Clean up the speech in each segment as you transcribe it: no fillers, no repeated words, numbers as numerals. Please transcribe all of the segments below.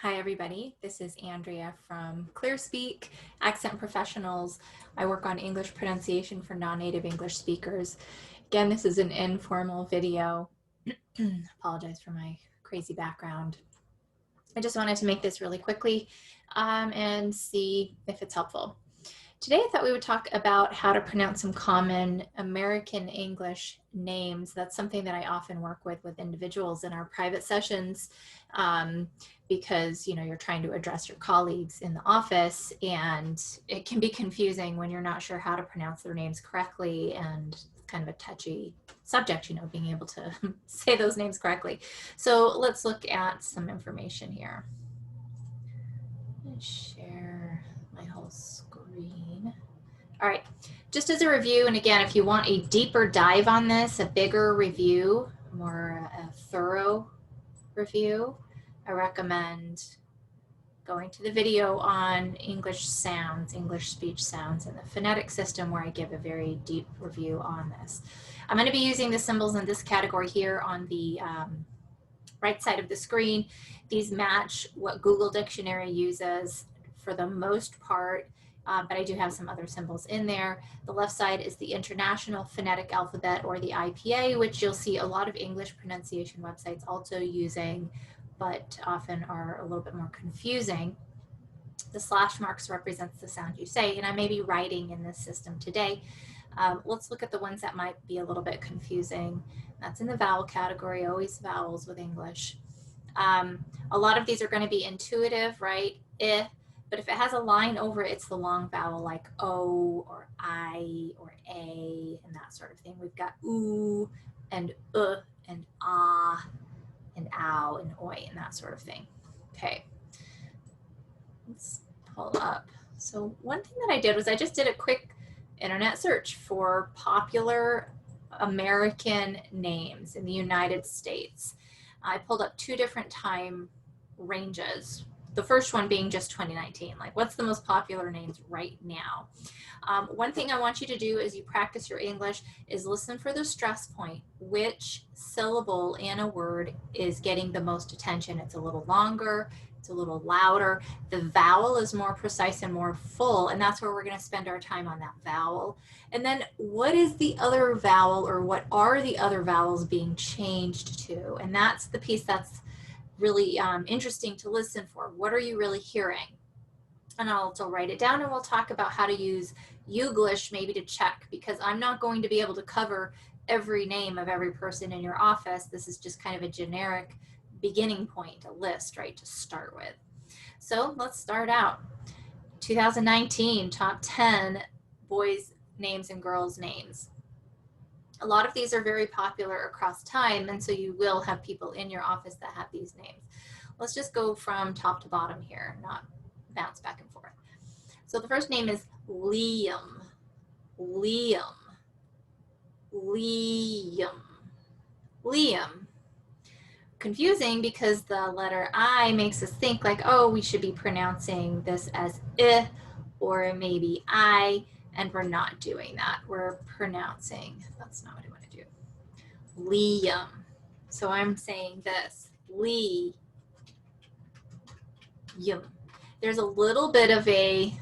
Hi everybody, this is Andrea from ClearSpeak Accent Professionals. I work on English pronunciation for non-native English speakers. Again, this is an informal video. Apologize for my crazy background. I just wanted to make this really quickly and see if it's helpful. Today I thought we would talk about how to pronounce some common American English names. That's something that I often work with individuals in our private sessions because you're trying to address your colleagues in the office, and it can be confusing when you're not sure how to pronounce their names correctly, and it's kind of a touchy subject, being able to say those names correctly. So let's look at some information here. Share my whole screen. All right, just as a review, and again, if you want a deeper dive on this, a bigger review, more thorough review, I recommend going to the video on English sounds, English speech sounds, and the phonetic system, where I give a very deep review on this. I'm going to be using the symbols in this category here on the right side of the screen. These match what Google Dictionary uses for the most part, but I do have some other symbols in there. The left side is the International Phonetic Alphabet, or the IPA, which you'll see a lot of English pronunciation websites also using, but often are a little bit more confusing. The slash marks represents the sound you say, and I may be writing in this system today. Let's look at the ones that might be a little bit confusing. That's in the vowel category, always vowels with English. A lot of these are going to be intuitive, right? But if it has a line over it, it's the long vowel, like O or I or A and that sort of thing. We've got oo and and ah and ow and oi and that sort of thing. Okay, let's pull up. So one thing that I did was I just did a quick internet search for popular American names in the United States. I pulled up two different time ranges. The first one being just 2019, like what's the most popular names right now? One thing I want you to do as you practice your English is listen for the stress point. Which syllable in a word is getting the most attention? It's a little longer, it's a little louder. The vowel is more precise and more full, and that's where we're going to spend our time, on that vowel. And then what is the other vowel, or what are the other vowels being changed to? And that's the piece that's really interesting to listen for. What are you really hearing? And I'll write it down, and we'll talk about how to use Youglish maybe to check, because I'm not going to be able to cover every name of every person in your office. This is just kind of a generic beginning point, a list, right, to start with. So let's start out. 2019 top 10 boys' names and girls' names. A lot of these are very popular across time, and so you will have people in your office that have these names. Let's just go from top to bottom here, not bounce back and forth. So the first name is Liam. Liam. Liam. Liam. Confusing because the letter I makes us think like, oh, we should be pronouncing this as I or maybe I, and we're not doing that. We're pronouncing, that's not what I want to do. Liam. So I'm saying this, Liam. There's a little bit of a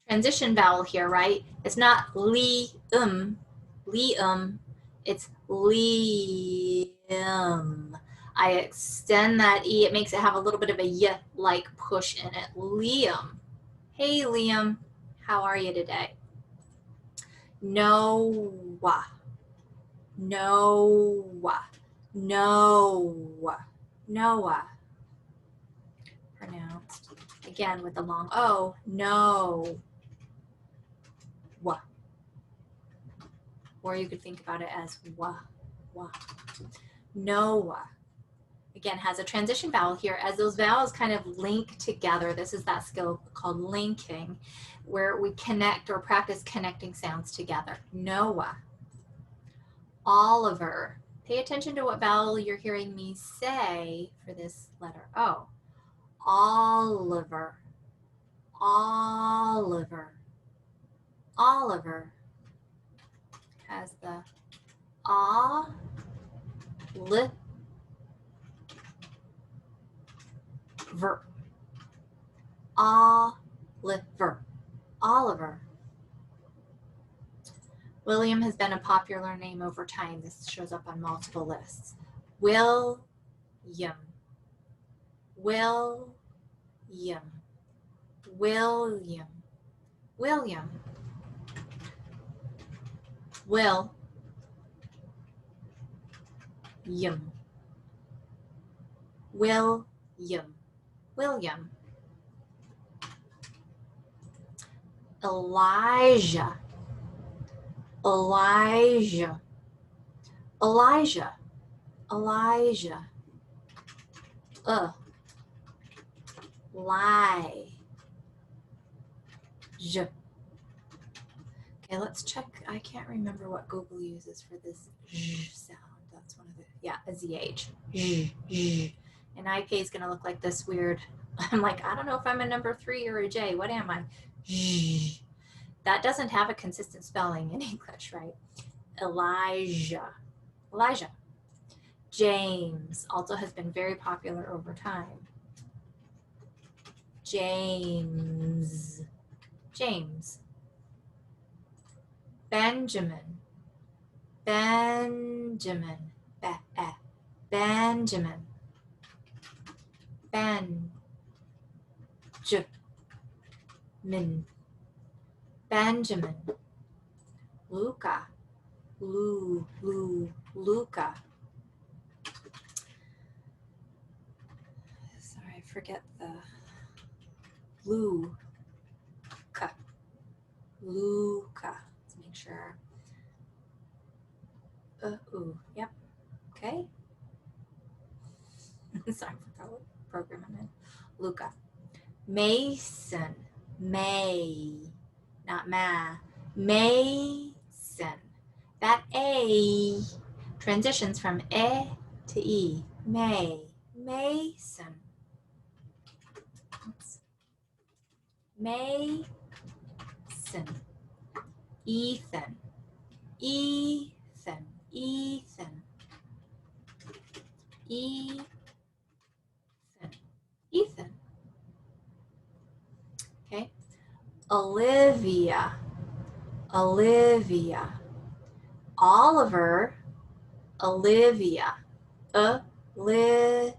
transition vowel here, right? It's not Liam, it's Liam. I extend that E, it makes it have a little bit of a Y-like push in it. Liam. Hey, Liam, how are you today? Noah. Noah. Noah. Noah. Pronounced again with the long O. No. Wa. Or you could think about it as wa. Wa. Noah. Again, has a transition vowel here. As those vowels kind of link together, this is that skill called linking, where we connect or practice connecting sounds together. Noah. Oliver. Pay attention to what vowel you're hearing me say for this letter O. Oliver. Oliver. Oliver. Has the ah, li, Oliver. Oliver. Oliver. William has been a popular name over time. This shows up on multiple lists. William. William. William. William. Will. Yum. William. William. Elijah. Elijah. Elijah. Elijah. Lie. J. Okay, let's check. I can't remember what Google uses for this j sound. That's one of the, yeah, a ZH. J, j. And IPA is going to look like this weird. I'm like, I don't know if I'm a number 3 or a J. What am I? J. That doesn't have a consistent spelling in English, right? Elijah. Elijah. James also has been very popular over time. James. James. Benjamin. Benjamin. Benjamin. Benjamin. Benjamin. Luca. Luca. Sorry, I forget the Luca. Luca. Let's make sure. Yep. Okay. Sorry, I forgot what program I'm in. Luca. Mason. May. Not ma. Mason. That A transitions from E to E. May. Mason. Mason. Ethan. Ethan. Ethan. Ethan. Ethan. Okay. Olivia. Olivia. Oliver. Olivia. Olivia.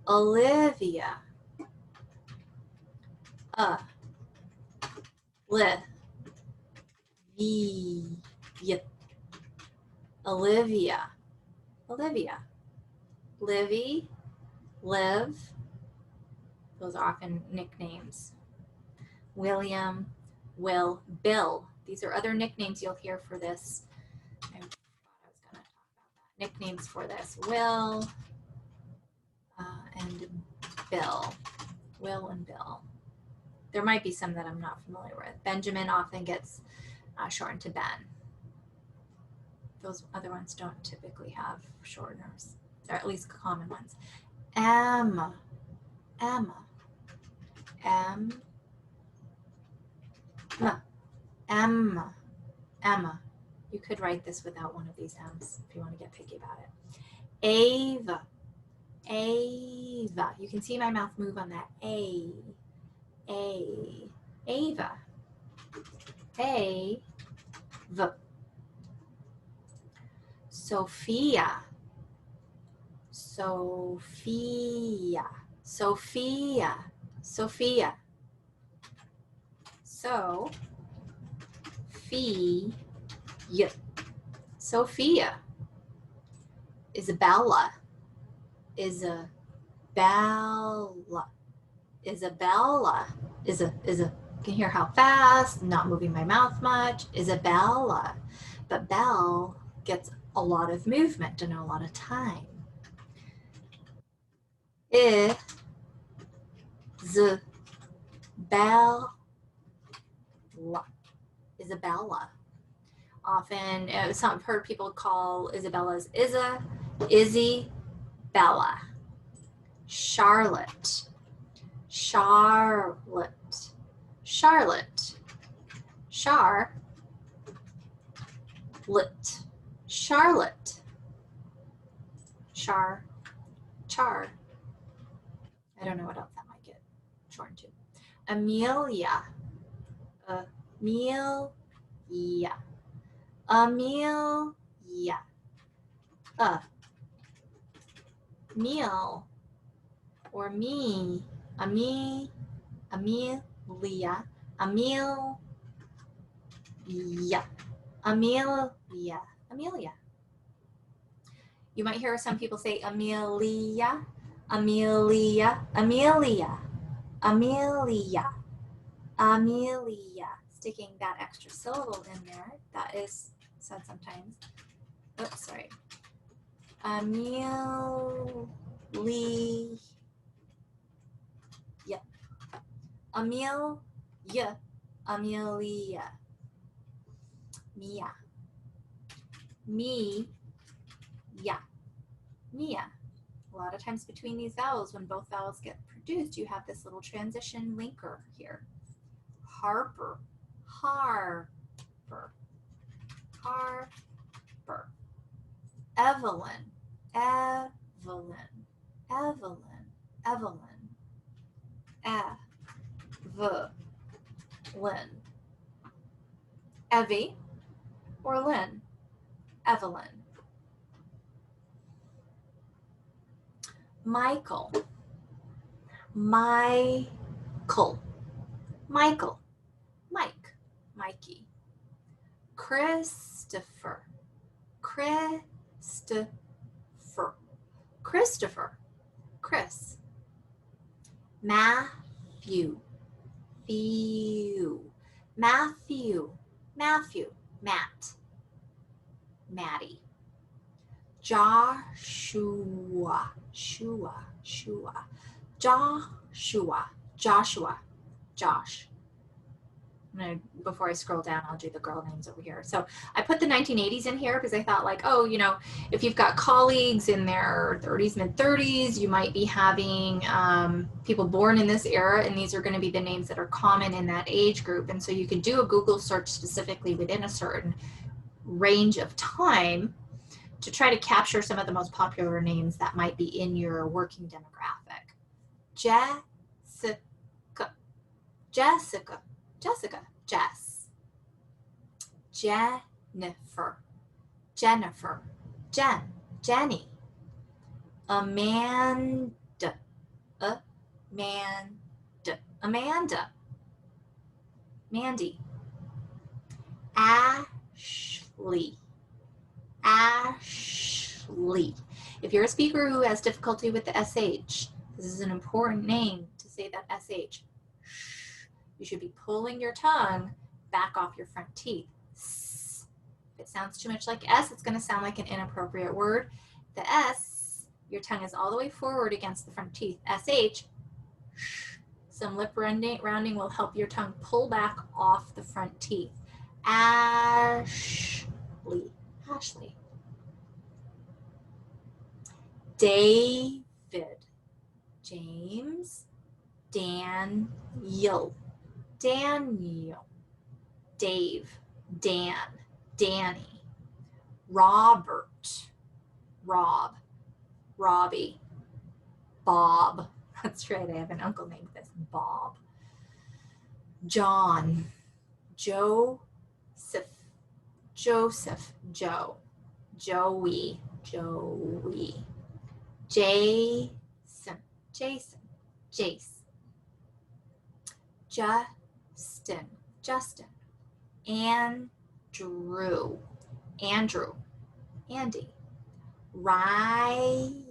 Olivia. Olivia. Olivia. Livy. Liv. Those are often nicknames. William. Will. Bill. These are other nicknames you'll hear for this. I was going to talk about that. Nicknames for this. Will and Bill. Will and Bill. There might be some that I'm not familiar with. Benjamin often gets shortened to Ben. Those other ones don't typically have shorteners, or at least common ones. Emma. Emma. Emma. Emma. Emma. You could write this without one of these M's if you want to get picky about it. Ava. Ava. You can see my mouth move on that A. Ava. Ava. Sophia. Sophia. Sophia. Sophia. Sophia. Sophia. Isabella. Isabella. Isabella. Can you hear how fast? Not moving my mouth much. Isabella. But Belle gets a lot of movement and a lot of time. Isabella. Isabella. Often, I've heard people call Isabella's Izzy, Bella. Charlotte. Charlotte. Charlotte. Charlotte. Charlotte. Char. I don't know what else that might get shortened to. Amelia. Amelia. Amelia. Meal. Or me. Amelia. Amelia. Amelia. Amelia. You might hear some people say Amelia. Amelia. Amelia. Amelia. Amelia. Sticking that extra syllable in there. That is said sometimes. Oops, sorry. Amelia. Amelia. Amelia. Mia. Me. Yeah. Mia. A lot of times between these vowels, when both vowels get produced, you have this little transition linker here. Harper. Harper. Harper. Evelyn. Evelyn. Evelyn. Evelyn. Evelyn. Evie or Lynn. Evelyn. Michael. Michael. Michael. Mike. Mikey. Christopher. Christopher. Christopher. Chris. Matthew. Matthew. Matthew. Matt. Maddie. Joshua. Joshua. Josh. Before I scroll down, I'll do the girl names over here. So I put the 1980s in here because I thought like, oh, you know, if you've got colleagues in their 30s, mid-30s, you might be having people born in this era, and these are going to be the names that are common in that age group. And so you can do a Google search specifically within a certain range of time to try to capture some of the most popular names that might be in your working demographic. Jessica. Jess. Jennifer. Jenny. Amanda. Mandy. Ashley. If you're a speaker who has difficulty with the SH, this is an important name to say that SH. You should be pulling your tongue back off your front teeth. If it sounds too much like S, it's going to sound like an inappropriate word. The S, your tongue is all the way forward against the front teeth. SH, some lip rounding will help your tongue pull back off the front teeth. Ashley. David. James. Daniel. Dave. Dan. Danny. Robert. Rob. Robbie. Bob. That's right, I have an uncle named this, Bob. John. Joseph. Joe. Joey. Jason. Jace. Justin. Andrew. Andy. Ryan.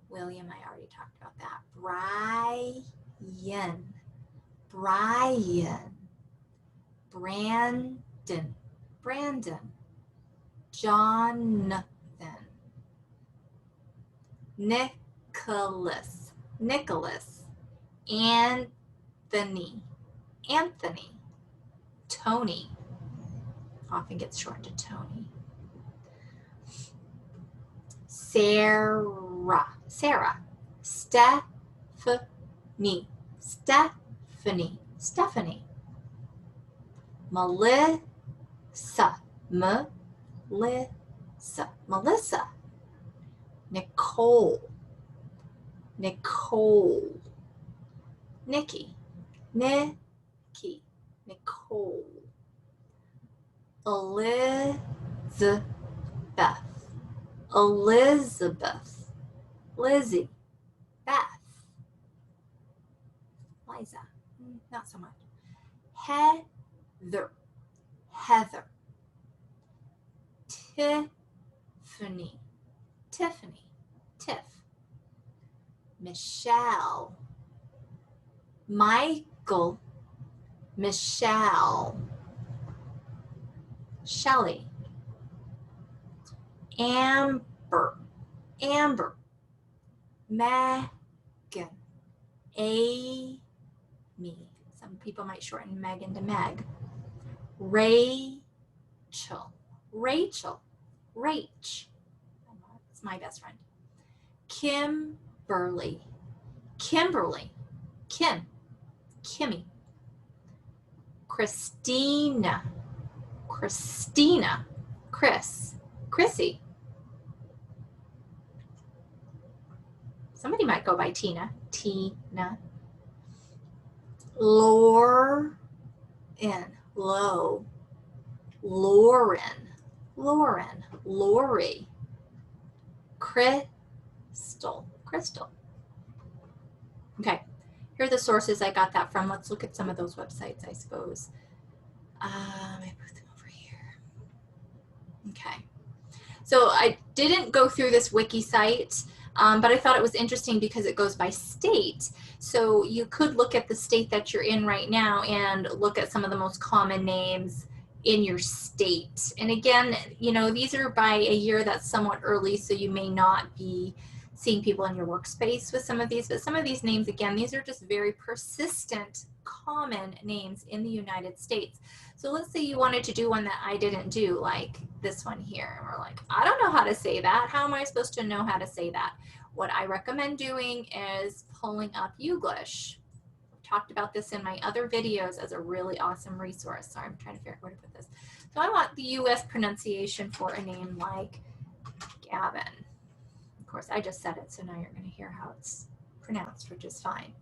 William, I already talked about that. Brian. Brandon. Jonathan. Nicholas. Anthony. Tony. Often gets shortened to Tony. Sarah. Stephanie. Melissa. Nicole, Nicole, Nikki, Nikki, Nicole, Elizabeth, Elizabeth, Lizzie, Beth, Liza, not so much, Heather, Heather, Tiffany, Tiffany, Tiff, Michelle, Michael, Michelle, Shelley, Amber, Amber, Megan, Amy, some people might shorten Megan to Meg, Rachel, Rachel, Rach, it's my best friend, Kimberly, Kimberly, Kim, Kimmy, Christina, Christina, Chris, Chrissy. Somebody might go by Tina, Tina. Lauren, Lo, Lauren, Lauren, Lori, Crystal, Crystal. Okay, here are the sources I got that from. Let's look at some of those websites, I suppose. I put them over here. Okay, so I didn't go through this wiki site, but I thought it was interesting because it goes by state. So you could look at the state that you're in right now and look at some of the most common names in your state. And again, you know, these are by a year that's somewhat early, so you may not be seeing people in your workspace with some of these, but some of these names, again, these are just very persistent, common names in the United States. So let's say you wanted to do one that I didn't do, like this one here, and we're like, I don't know how to say that. How am I supposed to know how to say that? What I recommend doing is pulling up Youglish. I've talked about this in my other videos as a really awesome resource. Sorry, I'm trying to figure out where to put this. So I want the US pronunciation for a name like Gavin. Of course, I just said it, so now you're going to hear how it's pronounced, which is fine.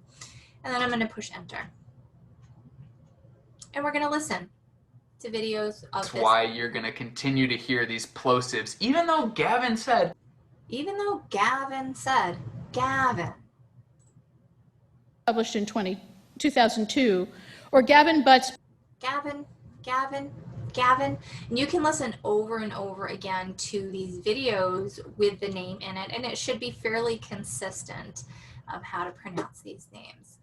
And then I'm going to push enter. And we're going to listen to videos of That's why you're going to continue to hear these plosives, even though Gavin said. Gavin. Published in 2002, or Gavin Butt's Gavin. And you can listen over and over again to these videos with the name in it, and it should be fairly consistent of how to pronounce these names.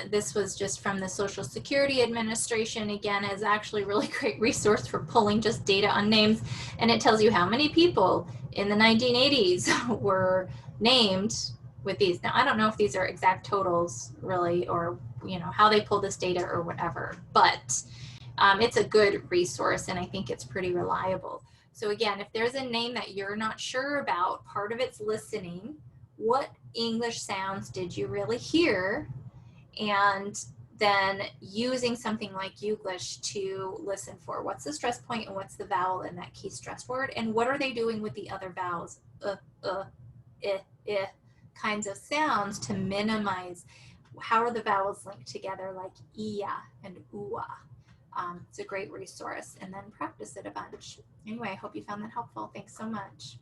This was just from the Social Security Administration. Again, is actually a really great resource for pulling just data on names, and it tells you how many people in the 1980s were named with these. Now, I don't know if these are exact totals really, or you know how they pull this data or whatever, but it's a good resource, and I think it's pretty reliable. So again, if there's a name that you're not sure about, part of it's listening. What English sounds did you really hear? And then using something like Youglish to listen for what's the stress point and what's the vowel in that key stress word, and what are they doing with the other vowels, kinds of sounds to minimize. How are the vowels linked together, like iya and ua? It's a great resource, and then practice it a bunch. Anyway, I hope you found that helpful. Thanks so much.